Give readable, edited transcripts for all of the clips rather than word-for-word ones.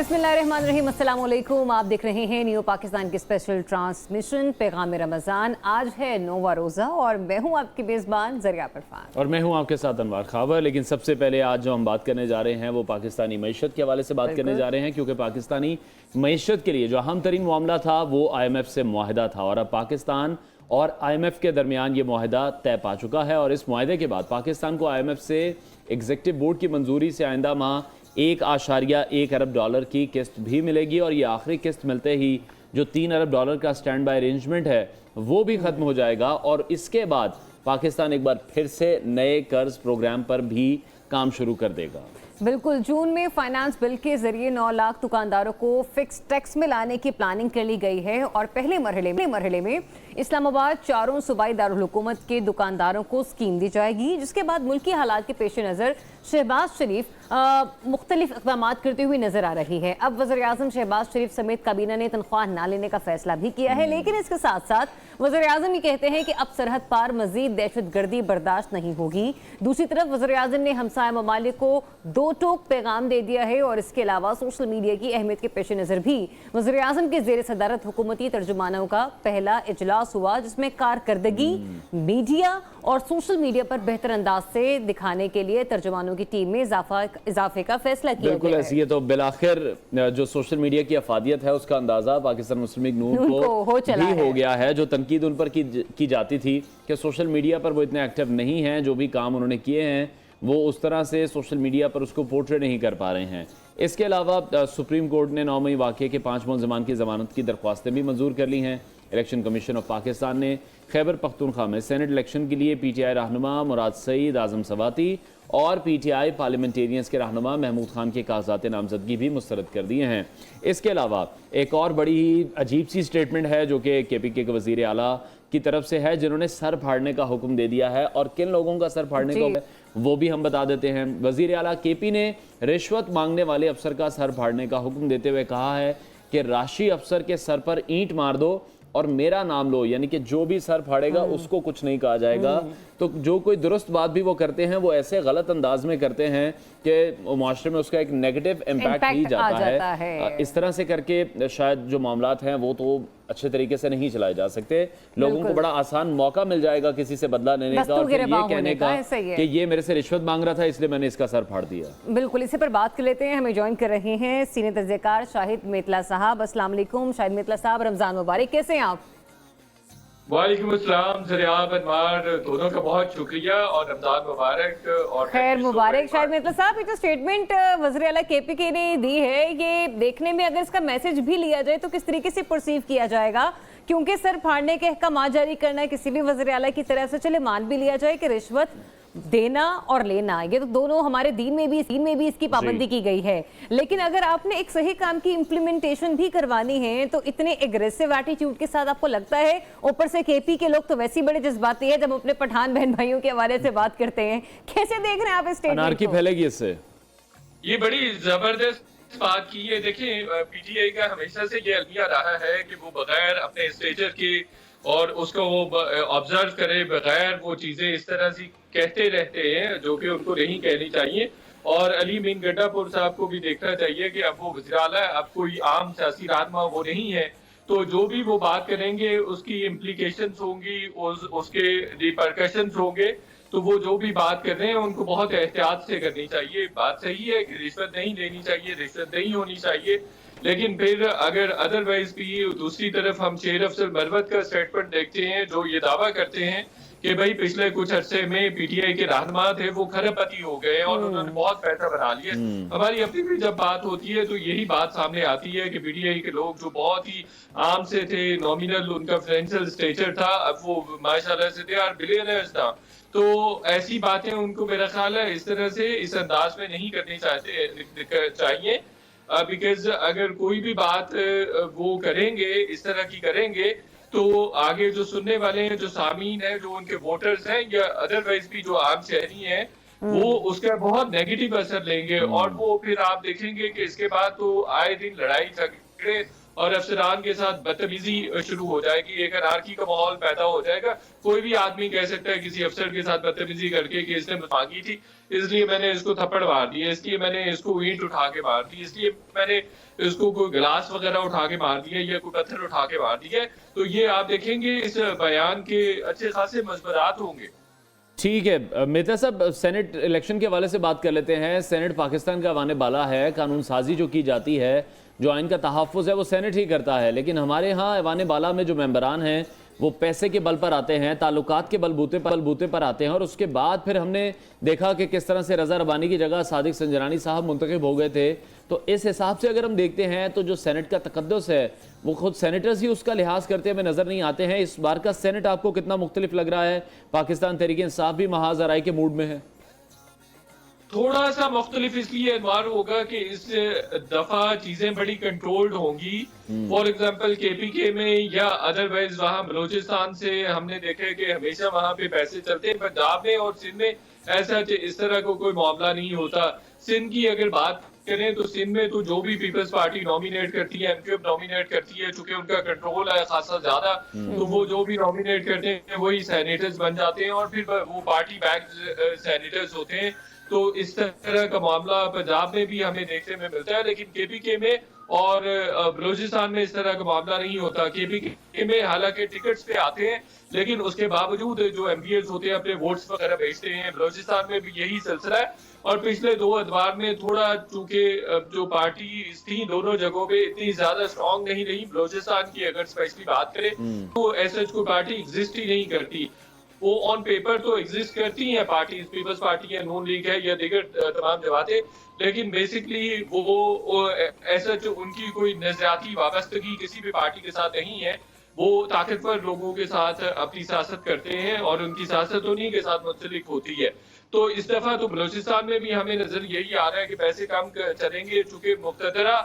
बिस्मिल्लाहिर्रहमानिर्रहीम, अस्सलाम वालेकुम। आप देख रहे हैं न्यू पाकिस्तान की स्पेशल ट्रांसमिशन पैगाम रमज़ान। आज है 9वां रोज़ा और मैं हूं आपकी मेज़बान ज़रिया परफान और मैं हूं आपके साथ अनवार खावर। लेकिन सबसे पहले आज जो हम बात करने जा रहे हैं वो पाकिस्तानी मईशत के हवाले से बात करने जा रहे हैं, क्योंकि पाकिस्तानी मईशत के लिए जो अहम तरीन मामला था वो IMF से मुआहदा था और अब पाकिस्तान और IMF के दरमियान ये मुआहदा तय पा चुका है। और इस मुआहदे के बाद पाकिस्तान को IMF से एग्जीक्यूटिव बोर्ड की मंजूरी से आइंदा माह $1.1 अरब की किस्त भी मिलेगी और ये आखिरी किस्त मिलते ही जो $3 अरब का स्टैंड बाय अरेंजमेंट है वो भी ख़त्म हो जाएगा और इसके बाद पाकिस्तान एक बार फिर से नए कर्ज प्रोग्राम पर भी काम शुरू कर देगा। बिल्कुल, जून में फाइनेंस बिल के जरिए 9 लाख दुकानदारों को फिक्स टैक्स में लाने की प्लानिंग कर ली गई है और पहले मरहले में इस्लामाबाद चारों सूबाई दारुल हुकूमत के दुकानदारों को स्कीम दी जाएगी, जिसके बाद मुल्की हालात के पेश नज़र शहबाज शरीफ मुख्तलिफ इक़दाम करते हुए नजर आ रही है। अब वज़ीर आज़म शहबाज शरीफ समेत काबीना ने तनख्वाह ना लेने का फैसला भी किया है, लेकिन इसके साथ साथ वज़ीर आज़म ये कहते हैं कि अब सरहद पार मजीद दहशतगर्दी बर्दाश्त नहीं होगी। दूसरी तरफ वज़ीर आज़म ने हमसाया ममालिक को दो टोक पैगाम दे दिया है और इसके अलावा सोशल मीडिया की अहमियत के पेश नज़र भी वज़ीर आज़म के ज़ेर सदारत हुकूमती तर्जुमानों का पहला इजलास हुआ, जिसमें कारकर्दगी मीडिया और सोशल मीडिया पर बेहतर अंदाज से दिखाने के लिए तर्जुमानों की टीम में इजाफे का फैसला किया बिल्कुल ऐसी है। तो बिलाखिर जो सोशल मीडिया की अफादियत है उसका अंदाजा पाकिस्तान मुस्लिम लीग नून को भी हो गया है। जो तनकीद उन पर की जाती थी कि सोशल मीडिया पर वो इतने एक्टिव नहीं हैं, जो भी काम उन्होंने किए हैं वो उस तरह से सोशल मीडिया पर उसको पोर्ट्रे नहीं कर पा रहे हैं। इसके अलावा सुप्रीम कोर्ट ने 9 मई वाक़े के 5 मुलज़मान की ज़मानत की दरख्वास्तें भी मंजूर कर ली हैं। इलेक्शन कमीशन ऑफ पाकिस्तान ने खैबर पख्तूनख्वा में सेनेट इलेक्शन के लिए PTI रहनुमा मुराद सईद, आज़म सवाती और PTI पार्लियामेंटेरियंस के रहनुमा महमूद खान के कागजात नामजदगी भी मुस्तरद कर दिए हैं। इसके अलावा एक और बड़ी अजीब सी स्टेटमेंट है जो कि KPK के वज़ीर आला की तरफ से है, जिन्होंने सर फाड़ने का हुक्म दे दिया है। और किन लोगों का सर फाड़ने का वो भी हम बता देते हैं। वज़ीर आला KP ने रिश्वत मांगने वाले अफसर का सर फाड़ने का हुक्म देते हुए कहा है कि राशि अफसर के सर पर ईंट मार दो और मेरा नाम लो, यानी कि जो भी सर फाड़ेगा उसको कुछ नहीं कहा जाएगा। तो जो कोई दुरुस्त बात भी वो करते हैं वो ऐसे गलत अंदाज में करते हैं कि माशरे में उसका एक नेगेटिव इम्पैक्ट ही जाता है। इस तरह से करके शायद जो मामलात हैं वो तो अच्छे तरीके से नहीं चलाए जा सकते। लोगों को बड़ा आसान मौका मिल जाएगा किसी से बदला लेने का और फिर ये कहने का कि ये मेरे से रिश्वत मांग रहा था इसलिए मैंने इसका सर फाड़ दिया। बिल्कुल, इसी पर बात कर लेते हैं। हमें ज्वाइन कर रहे हैं सीनियर तजज़ियाकार शाहिद मेतला साहब। अस्सलाम वालेकुम शाहिद मेतला साहब, रमजान मुबारक। कैसे हैं आप? वालेकुम अस्सलाम ज़रियाब अनवार, दोनों का बहुत शुक्रिया और रमजान मुबारक और खैर मुबारक। शाहिद मेतला साहब, ये जो स्टेटमेंट वज़ीर आला KPK ने दी है, ये देखने में अगर इसका मैसेज भी लिया जाए तो किस तरीके से परसीव किया जाएगा? क्योंकि सर फाड़ने के अहकाम जारी करना है किसी भी वज़ीर आला की तरफ से, चले मान भी लिया जाए कि रिश्वत देना और लेना ये तो दोनों हमारे दीन में भी इसकी पाबंदी की गई है, लेकिन अगर आपने एक सही काम की इम्प्लीमेंटेशन भी करवानी है तो इतने एग्रेसिव एटीट्यूड के साथ आपको लगता है? ऊपर से KP के लोग तो वैसे ही बड़े जज्बाती है जब अपने पठान बहन भाइयों के हवाले से बात करते हैं। कैसे देख रहे हैं आप इस स्टेटमेंट को? फैलेगी इससे? ये बड़ी जबरदस्त बात की है। देखिए, PTI का हमेशा से ये अलमिया रहा है कि वो बगैर अपने स्टेचर के और उसको वो ऑब्जर्व करे, बगैर वो चीजें इस तरह से कहते रहते हैं जो कि उनको नहीं कहनी चाहिए। और अली मीन गड्डापुर साहब को भी देखना चाहिए कि अब वो वज़ीर आला, अब कोई आम सियासी रहनुमा वो नहीं है, तो जो भी वो बात करेंगे उसकी इम्प्लीकेशंस होंगी, उसके रिपरकशंस होंगे। तो वो जो भी बात कर रहे हैं उनको बहुत एहतियात से करनी चाहिए। बात सही है कि रिश्वत नहीं देनी चाहिए, रिश्वत नहीं होनी चाहिए, लेकिन फिर अगर अदरवाइज भी दूसरी तरफ हम शेर अफजल मरवत का स्टेटमेंट देखते हैं जो ये दावा करते हैं कि भाई पिछले कुछ अरसे में PTI के रहनुमा थे वो खरबपति हो गए और उन्होंने बहुत पैसा बना लिया। हमारी अपनी भी जब बात होती है तो यही बात सामने आती है कि PTI के लोग जो बहुत ही आम से थे, नॉमिनल उनका फाइनेंशियल स्टेचर था, अब वो माशाल्लाह से दे आर बिलियनर्स था। तो ऐसी बातें उनको मेरा ख्याल है इस तरह से इस अंदाज में नहीं करनी चाहिए, बिकॉज अगर कोई भी बात वो करेंगे, इस तरह की करेंगे, तो आगे जो सुनने वाले हैं, जो सामीन हैं, जो उनके वोटर्स हैं या अदरवाइज भी जो आम शहरी हैं, वो उसका बहुत नेगेटिव असर लेंगे और वो फिर आप देखेंगे कि इसके बाद तो आए दिन लड़ाई झगड़े और अफसरान के साथ बदतमीजी शुरू हो जाएगी, एक अनार्की का माहौल पैदा हो जाएगा। कोई भी आदमी कह सकता है किसी अफसर के साथ बदतमीजी करके कि इसने मांगी थी इसलिए मैंने इसको थप्पड़ मार दिया, इसलिए मैंने इसको ईंट उठा के मार दी, इसलिए मैंने इसको कोई गिलास वगैरह उठा के मार दिया या कोई पत्थर उठा के मार दिया। तो ये आप देखेंगे इस बयान के अच्छे खासे मजबूरात होंगे। ठीक है मेहता साहब, सेनेट इलेक्शन के हवाले से बात कर लेते हैं। सेनेट पाकिस्तान का वाने बाला है, कानून साजी जो की जाती है, जो आइन का तहफ़्फ़ुज़ है वो सेनेट ही करता है, लेकिन हमारे यहाँ ऐवान बाला में जो मेंबरान हैं वो पैसे के बल पर आते हैं, ताल्लुकात के बलबूते पर आते हैं। और उसके बाद फिर हमने देखा कि किस तरह से रज़ा रबानी की जगह सादिक संजरानी साहब मुंतखब हो गए थे। तो इस हिसाब से अगर हम देखते हैं तो जो सेनेट का तकद्दुस है वो खुद सेनेटर्स ही उसका लिहाज करते हुए नज़र नहीं आते हैं। इस बार का सेनेट आपको कितना मुख्तलिफ लग रहा है? पाकिस्तान तहरीक इंसाफ भी महाज आराई के मूड में है? थोड़ा सा मुख्तलिफ इसलिए एतबार होगा कि इस दफा चीजें बड़ी कंट्रोल्ड होंगी। फॉर एग्जाम्पल KPK में या अदरवाइज वहां बलोचिस्तान से हमने देखा है कि हमेशा वहां पे पैसे चलते हैं। पंजाब में और सिंध में ऐसा इस तरह का कोई मामला नहीं होता। सिंध की अगर बात करें तो सिंध में तो जो भी पीपल्स पार्टी नॉमिनेट करती है, MQM नॉमिनेट करती है, चूंकि उनका कंट्रोल है खासा ज्यादा, तो वो जो भी नॉमिनेट करते हैं वही सेनेटर्स बन जाते हैं और फिर वो पार्टी बैक्ड सेनेटर्स होते हैं। तो इस तरह का मामला पंजाब में भी हमें देखने में मिलता है, लेकिन KPK में और बलूचिस्तान में इस तरह का मामला नहीं होता। KPK में हालांकि टिकट्स पे आते हैं, लेकिन उसके बावजूद जो MPs होते हैं अपने वोट्स वगैरह भेजते हैं। बलूचिस्तान में भी यही सिलसिला है। और पिछले 2 अदवार में थोड़ा चूंकि जो पार्टी थी दोनों जगहों पे इतनी ज्यादा स्ट्रॉन्ग नहीं रही। बलूचिस्तान की अगर स्पेशली बात करें तो ऐसा कोई पार्टी एग्जिस्ट ही नहीं करती। वो ऑन पेपर तो एग्जिस्ट करती हैं पार्टीज, पीपल्स पार्टी है, नून लीग है या दीगर तमाम जमातें, लेकिन बेसिकली वो ऐसा जो उनकी कोई नजरियाती वाबस्तगी किसी भी पार्टी के साथ नहीं है। वो ताकतवर लोगों के साथ अपनी सियासत करते हैं और उनकी सियासत उन्हीं के साथ मुंसलिक होती है। तो इस दफा तो बलूचिस्तान में भी हमें नजर यही आ रहा है कि पैसे कम चलेंगे, चूंकि मुक्तदरा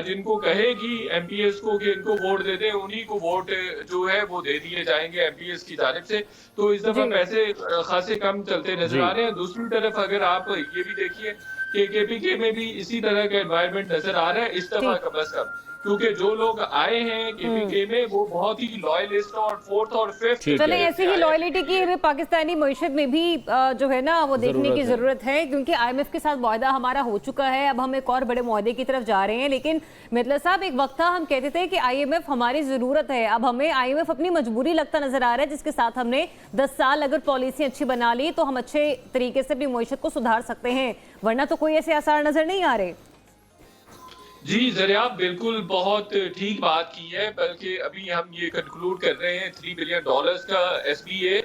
जिनको कहेगी MPs को कि इनको वोट दे दें, उन्हीं को वोट जो है वो दे दिए जाएंगे MPs की जानिब से। तो इस दफा पैसे खासे कम चलते नजर आ रहे हैं। दूसरी तरफ अगर आप ये भी देखिए कि KPK में भी इसी तरह का एनवायरनमेंट नजर आ रहा है इस दफा कम अज कम, क्योंकि जो लोग आए हैं KPK में वो बहुत ही लॉयलिस्ट और 4th और 5th। चले ऐसी ही लॉयलिटी की पाकिस्तानी मईशत में भी जो है ना वो देखने की जरूरत है, क्योंकि IMF के साथ मुआहदा हमारा हो चुका है। अब हम एक और बड़े मुआहदे की तरफ जा रहे हैं। लेकिन मतलब साहब एक वक्त था हम कहते थे कि IMF हमारी जरूरत है, अब हमें IMF अपनी मजबूरी लगता नजर आ रहा है, जिसके साथ हमने 10 साल अगर पॉलिसी अच्छी बना ली तो हम अच्छे तरीके से अपनी मईशत को सुधार सकते हैं, वरना तो कोई ऐसे आसार नजर नहीं आ रहे। जी ज़रिया बिल्कुल बहुत ठीक बात की है, बल्कि अभी हम ये कंक्लूड कर रहे हैं $3 बिलियन का SBA,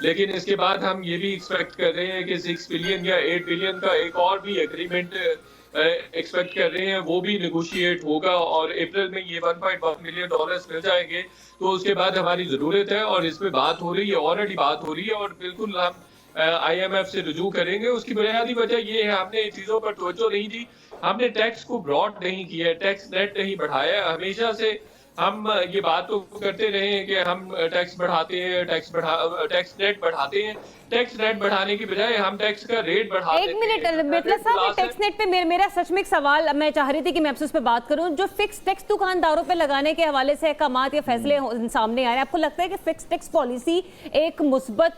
लेकिन इसके बाद हम ये भी एक्सपेक्ट कर रहे हैं कि 6 बिलियन या 8 बिलियन का एक और भी एग्रीमेंट एक्सपेक्ट कर रहे हैं, वो भी नेगोशिएट होगा और अप्रैल में ये $1.1 बिलियन मिल जाएंगे। तो उसके बाद हमारी ज़रूरत है और इस पर बात हो रही है, ऑलरेडी बात हो रही है और बिल्कुल हम IMF से रुजू करेंगे। उसकी बुनियादी वजह ये है हमने इन चीज़ों पर तवज्जो नहीं दी, हमने टैक्स को ब्रॉड नहीं किया, टैक्स नेट नहीं बढ़ाया। हमेशा से हम ये बात तो करते रहे हैं कि हम टैक्स बढ़ाते हैं, टैक्स नेट बढ़ाते हैं। टैक्स नेट बढ़ाने की बजाय हम टैक्स का रेट बढ़ाते हैं। एक मिनट मतलब साहब, टैक्स नेट पे मेरा सच में एक सवाल मैं चाह रही थी कि मैं आपसे उस पे बात करूं। जो फिक्स टैक्स दुकानदारों पे लगाने के हवाले से अहकामात या फैसले सामने आए, आपको लगता है कि फिक्स टैक्स पॉलिसी एक मुस्बत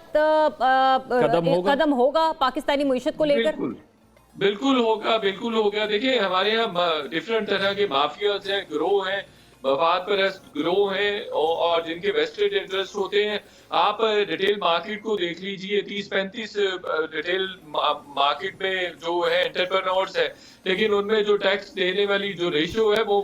कदम होगा पाकिस्तानी मईशत को लेकर? बिल्कुल होगा। देखिए हमारे यहाँ डिफरेंट तरह के माफियाज हैं, गिरोह हैं, मफाद परस्त गिरोह हैं और जिनके वेस्टेड इंटरेस्ट होते हैं। आप रिटेल मार्केट को देख लीजिए, 30-35 रिटेल मार्केट में जो है एंटरप्रेन्योर्स है, लेकिन उनमें जो टैक्स देने वाली जो रेशियो है वो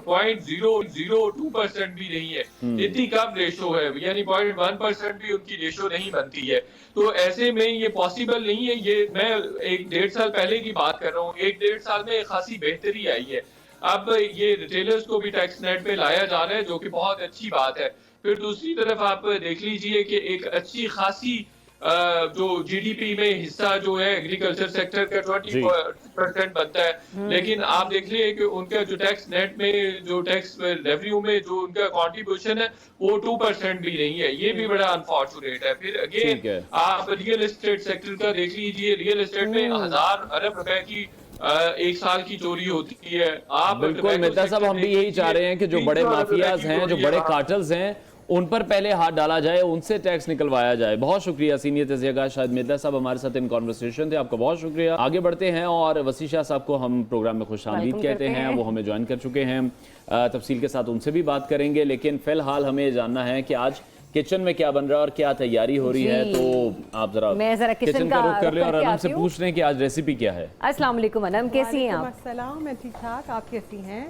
0.002% भी नहीं है। इतनी कम रेशियो है, यानी 0.1% भी उनकी रेशियो नहीं बनती है। तो ऐसे में ये पॉसिबल नहीं है। ये मैं 1-1.5 साल पहले की बात कर रहा हूँ, 1-1.5 साल में खासी बेहतरी आई है। अब ये रिटेलर्स को भी टैक्स नेट पे लाया जा रहा है, जो कि बहुत अच्छी बात है। फिर दूसरी तरफ आप देख लीजिए कि एक अच्छी खासी जो GDP में हिस्सा जो है एग्रीकल्चर सेक्टर का 20% बनता है, लेकिन आप देख लीजिए कि उनका जो टैक्स नेट में जो टैक्स रेवेन्यू में जो उनका कंट्रीब्यूशन है वो 2% भी नहीं है। ये भी बड़ा अनफॉर्चुनेट है। फिर अगेन आप रियल एस्टेट सेक्टर का देख लीजिए, रियल एस्टेट में 1000 अरब रुपए की 1 साल की चोरी होती है। आप बिल्कुल मेहता साहब, हम भी यही चाह रहे हैं कि जो बड़े माफियाज हैं, जो बड़े कार्टल्स हैं, उन पर पहले हाथ डाला जाए, उनसे टैक्स निकलवाया जाए। बहुत शुक्रिया सीनियर तजियाकार शाहिद मेहता साहब हमारे साथ इन कॉन्वर्सेशन थे, आपका बहुत शुक्रिया। आगे बढ़ते हैं और वसी शाह साहब को हम प्रोग्राम में खुशामदीद कहते हैं, वो हमें ज्वाइन कर चुके हैं। तफसील के साथ उनसे भी बात करेंगे, लेकिन फिलहाल हमें जानना है कि आज किचन में क्या बन रहा है और क्या तैयारी हो रही है। तो आप जरा किचन का रुख कर लें और अनम से पूछ रहे हैं कि आज रेसिपी क्या है। अस्सलाम वालेकुम अनम, कैसी हैं आप? अस्सलाम, मैं ठीक ठाक, आप कैसी हैं?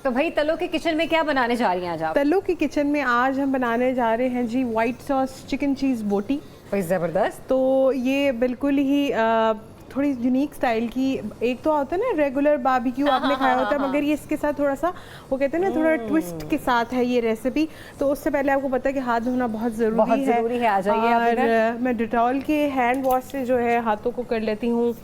तो भाई तलो के किचन में क्या बनाने जा रही हैं आज आप? तल्लू की किचन में आज हम बनाने जा रहे हैं जी वाइट सॉस चिकन चीज़ बोटी। ज़बरदस्त। तो ये बिल्कुल ही थोड़ी यूनिक स्टाइल की, एक तो होता है ना रेगुलर बारबेक्यू आपने खाया होता है, मगर ये इसके साथ थोड़ा सा वो कहते हैं ना थोड़ा ट्विस्ट के साथ है ये रेसिपी। तो उससे पहले आपको पता है कि हाथ धोना बहुत ज़रूरी है। आ जाइए और मैं डिटॉल के हैंड वॉश से जो है हाथों को कर लेती हूँ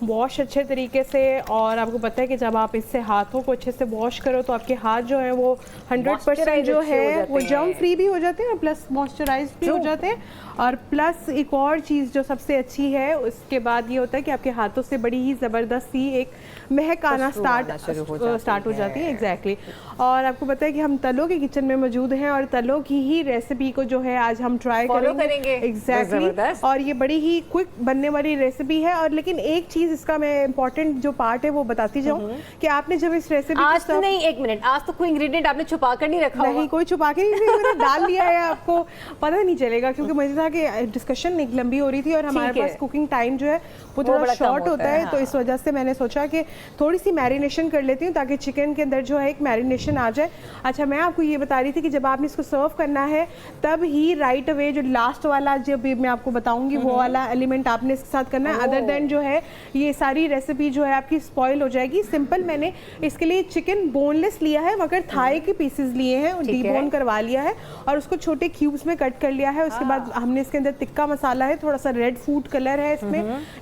वॉश अच्छे तरीके से। और आपको पता है कि जब आप इससे हाथों को अच्छे से वॉश करो तो आपके हाथ जो है वो 100% जो है वो जर्म फ्री भी हो जाते हैं, प्लस मॉइस्चराइज भी हो जाते हैं। और प्लस एक और चीज़ जो सबसे अच्छी है उसके बाद ये होता है कि आपके हाथों से बड़ी ही ज़बरदस्त सी एक महक आना स्टार्ट हो जाती है। एग्जैक्टली। और आपको पता है कि हम तलो के किचन में मौजूद हैं और तलो की ही रेसिपी को जो है आज हम ट्राई करेंगे। एग्जैक्टली। और ये बड़ी ही क्विक बनने वाली रेसिपी है। और लेकिन एक चीज़ इसका मैं इम्पोर्टेंट जो पार्ट है वो बताती जाऊँ कि आपने जब इस रेसिपी आज तो नहीं, एक मिनट, आज तो कोई इंग्रेडिएंट आपने छुपा कर नहीं रखा? नहीं, कोई छुपा के नहीं, मैंने डाल लिया है, आपको पता नहीं चलेगा क्योंकि मुझे था कि डिस्कशन एक लंबी हो रही थी और हमारे पास कुकिंग टाइम जो है वो थोड़ा शॉर्ट होता है। तो इस वजह से मैंने सोचा कि थोड़ी सी मैरिनेशन कर लेती हूँ ताकि चिकन के अंदर जो है एक मैरिनेशन आ जाए। अच्छा, मैं आपको ये बता रही थी कि जब आपने इसको सर्व करना है तब ही राइट अवे जो लास्ट वाला जब मैं आपको बताऊंगी वो वाला एलिमेंट आपने इसके साथ करना है। अदर देन जो है ये सारी रेसिपी जो है आपकी स्पॉइल हो जाएगी। सिंपल मैंने इसके लिए चिकन बोनलेस लिया है मगर थाई के पीसेस लिए हैं, डीबोन करवा लिया है और उसको छोटे क्यूब्स में कट कर लिया है। उसके बाद हमने इसके अंदर तिक्का मसाला है, थोड़ा सा रेड फूड कलर है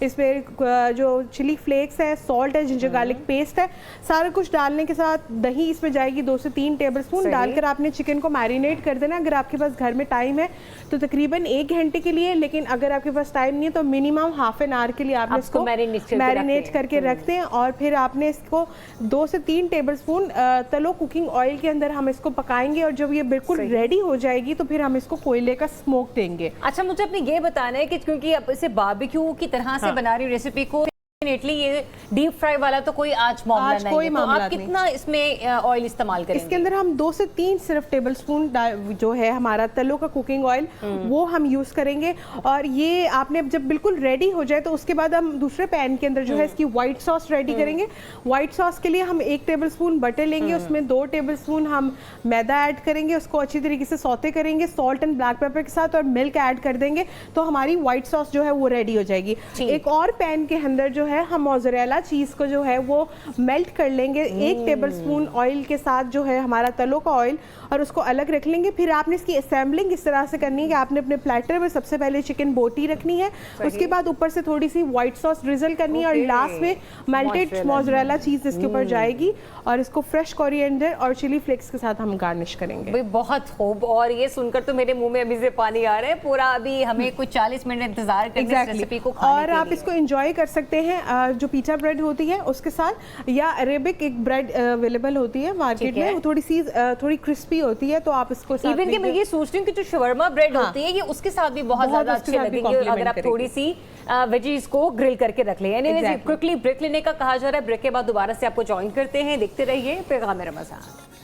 इसमें जो चिली फ्लेक्स है, सॉल्ट है, जिंजर गार्लिक पेस्ट है, सारा कुछ डालने के साथ दही इसमें जाएगी 2 से 3 टेबलस्पून। डालकर आपने चिकन को मैरिनेट कर देना। अगर आपके पास घर में टाइम है तो तकरीबन 1 घंटे के लिए, लेकिन अगर आपके पास टाइम नहीं है तो मिनिमम हाफ एन आवर के लिए आपने इसको मैरिनेट करके रख दें। और फिर आपने इसको 2 से 3 टेबलस्पून तलो कुकिंग ऑयल के अंदर हम इसको पकाएंगे और जब ये बिल्कुल रेडी हो जाएगी तो फिर हम इसको कोयले का स्मोक देंगे। अच्छा, मुझे अपनी ये बताना है कि क्योंकि अब इसे बारबेक्यू की तरह से बना रही रेसिपी को ये डीप फ्राई वाला तो कोई आज मामला नहीं है, तो आप कितना इसमें ऑयल इस्तेमाल करेंगे? इसके अंदर हम 2 से 3 सिर्फ टेबलस्पून जो है हमारा तलो का कुकिंग ऑयल वो हम यूज करेंगे। और ये आपने जब बिल्कुल रेडी हो जाए तो उसके बाद हम दूसरे पैन के अंदर जो है इसकी व्हाइट सॉस रेडी करेंगे। व्हाइट सॉस के लिए हम 1 टेबलस्पून बटर लेंगे, उसमें 2 टेबलस्पून हम मैदा ऐड करेंगे, उसको अच्छी तरीके से सौते करेंगे सॉल्ट एंड ब्लैक पेपर के साथ और मिल्क ऐड कर देंगे तो हमारी व्हाइट सॉस जो है वो रेडी हो जाएगी। एक और पैन के अंदर जो है हम मोज़रेला चीज़ को जो है वो मेल्ट कर लेंगे 1 टेबलस्पून ऑयल के साथ, जो है हमारा तलो का ऑयल, और उसको अलग रख लेंगे। फिर आपने इसकी असेंबलिंग इस तरह से करनी है कि आपने अपने प्लेटर में सबसे पहले चिकन बोटी रखनी है, उसके बाद ऊपर से थोड़ी सी व्हाइट सॉस ड्रिजल करनी है और लास्ट में मेल्टेड मोज़रेला चीज़ इसके ऊपर जाएगी और इसको फ्रेश कोरिएंडर और चिली फ्लेक्स के साथ हम गार्निश करेंगे। भाई बहुत खूब। और ये सुनकर तो मेरे मुंह में अभी से पानी आ रहा है पूरा। अभी हमें कुछ 40 मिनट इंतजार करना है रेसिपी को खाने और आप इसको एंजॉय कर सकते हैं जो पिज़्ज़ा ब्रेड होती है उसके साथ, या अरेबिक एक ब्रेड अवेलेबल होती है मार्केट में, वो थोड़ी क्रिस्पी होती है तो आप इसको इवन कि मैं ये सोच रही हूँ कि जो शवरमा ब्रेड होती है ये उसके साथ भी बहुत ज्यादा अच्छी लगेगी अगर आप थोड़ी सी वेजीज को ग्रिल करके रख लें। एनीवेज क्विकली ब्रेक लेने का कहा जा रहा है। ब्रेक के बाद दोबारा से आपको ज्वाइन करते हैं, देखते रहिए पैगाम रमज़ान।